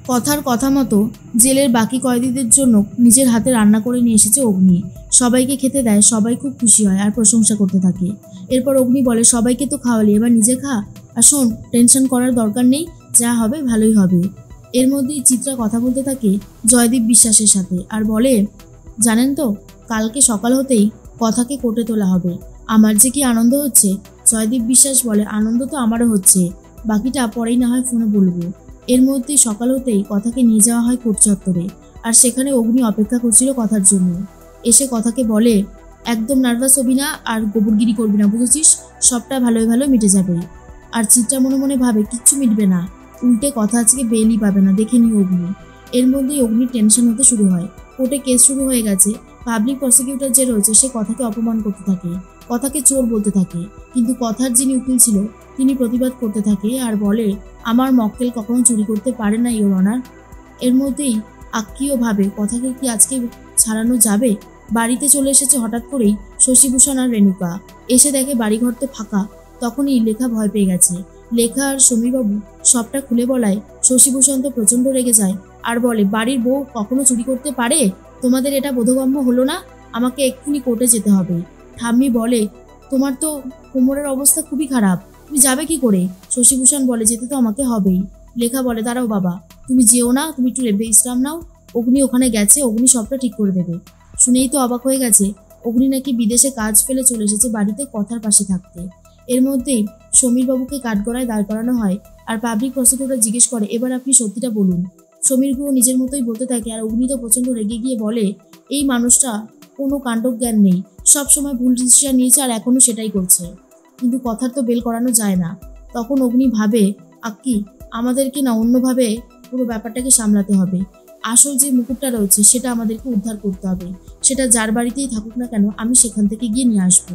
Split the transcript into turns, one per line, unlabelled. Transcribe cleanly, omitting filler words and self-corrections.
কথার কথা মতো জেলের বাকি কয়েদিদের জন্য নিজের হাতে রান্না করে নিয়ে এসেছে অগ্নি। সবাইকে খেতে দেয়, সবাই খুব খুশি হয় আর প্রশংসা করতে থাকে। এরপর অগ্নি বলে, সবাইকে তো খাওয়ালি, এবার নিজে খা। আর শোন, টেনশন করার দরকার নেই, যা হবে ভালোই হবে। এর মধ্যেই চিত্রা কথা বলতে থাকে জয়দীপ বিশ্বাসের সাথে আর বলে, জানেন তো, কালকে সকাল হতেই কথাকে কোর্টে তোলা হবে। আমার যে কি আনন্দ হচ্ছে। জয়দীপ বিশ্বাস বলে, আনন্দ তো আমারও হচ্ছে, বাকিটা পরেই না হয় ফোনে বলবো। এর মধ্যেই সকাল হতেই কথাকে নিয়ে যাওয়া হয় কোর্ট চত্বরে, আর সেখানে অগ্নি অপেক্ষা করছিল কথার জন্য। এসে কথাকে বলে, একদম নার্ভাস হবি না আর গোবরগিরি করবি না, বুঝেছিস? সবটা ভালোই ভালো মিটে যাবে। আর চিত্রা মনে মনে ভাবে, কিচ্ছু মিটবে না, উল্টে কথা আজকে বেলই পাবে না, দেখে নিও অগ্নি। এর মধ্যেই অগ্নির টেনশন হতে শুরু হয়। কোর্টে কেস শুরু হয়ে গেছে। পাবলিক প্রসিকিউটর যে রয়েছে সে কথাকে অপমান করতে থাকে, কথাকে চোর বলতে থাকে। কিন্তু কথার যিনি উকিল ছিল তিনি প্রতিবাদ করতে থাকে আর বলে, আমার মক্কেল কখনো চুরি করতে পারে না ইওর অনার। এর মধ্যেই আক্কিও ভাবে, কথাকে কি আজকে ছাড়ানো যাবে? বাড়িতে চলে এসেছে হঠাৎ করেই শশীভূষণ আর রেণুকা। এসে দেখে বাড়িঘর তো ফাঁকা। তখনই লেখা ভয় পেয়ে গেছে। লেখা আর সমীরবাবু সবটা খুলে বলায় শশীভূষণ তো প্রচণ্ড রেগে যায় আর বলে, বাড়ির বউ কখনো চুরি করতে পারে? তোমাদের এটা বোধগম্য হলো না? আমাকে এক্ষুনি কোর্টে যেতে হবে। ঠাম্মি বলে, তোমার তো কোমরের অবস্থা খুবই খারাপ, তুমি যাবে কি করে? শশীভূষণ বলে, যেতে তো আমাকে হবেই। লেখা বলে, দাঁড়াও বাবা, তুমি যেও না, তুমি একটু বিশ্রাম নাও। অগ্নি ওখানে গেছে, অগ্নি সবটা ঠিক করে দেবে। শুনেই তো অবাক হয়ে গেছে। অগ্নি নাকি বিদেশে কাজ ফেলে চলে এসেছে বাড়িতে কথার পাশে থাকতে। এর মধ্যেই সমীরবাবুকে কাঠগড়ায় দাঁড় করানো হয় আর পাবলিক প্রসিকিউটর জিজ্ঞেস করে, এবার আপনি সত্যিটা বলুন। সমীর গুহ নিজের মতোই বলতে থাকে আর অগ্নি তো প্রচণ্ড রেগে গিয়ে বলে, এই মানুষটা কোনো কাণ্ডজ্ঞান নেই, সব সময় ভুল ডিসিশন নিয়েছে আর এখনো সেটাই করছে। কিন্তু কথার তো বেল করানো যায় না। তখন অগ্নি ভাবে, আক্কি, আমাদেরকে না অন্যভাবে পুরো ব্যাপারটাকে সামলাতে হবে। আসল যে মুকুটটা রয়েছে সেটা আমাদেরকে উদ্ধার করতে হবে। সেটা যার বাড়িতেই থাকুক না কেন, আমি সেখান থেকে গিয়ে নিয়ে আসবো।